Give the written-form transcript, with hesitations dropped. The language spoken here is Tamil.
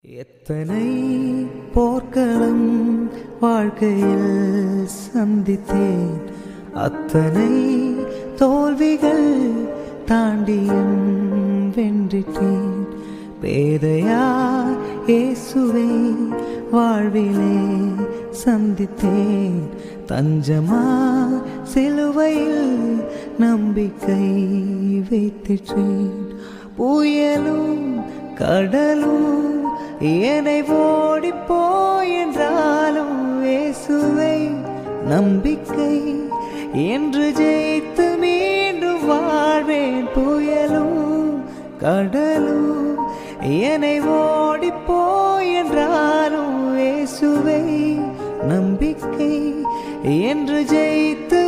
எத்தனை போர்க்களம் வாழ்க்கையில் சந்தித்தேன், அத்தனை தோல்விகள் தாண்டியும் வென்றிட்டேன். பேதையார் இயேசுவை வாழ்விலே சந்தித்தேன், தஞ்சமா சிலுவையில் நம்பிக்கை வைத்திட்டேன். புயலும் கடலும் என்னை ஓடிப்போய் என்றாலும் இயேசுவை நம்பிக்கை என்று ஜெயித்து மீண்டும் வாழ்வேன். புயலும் கடலும் என்னை ஓடிப்போய் என்றாலும் இயேசுவை நம்பிக்கை என்று ஜெயித்து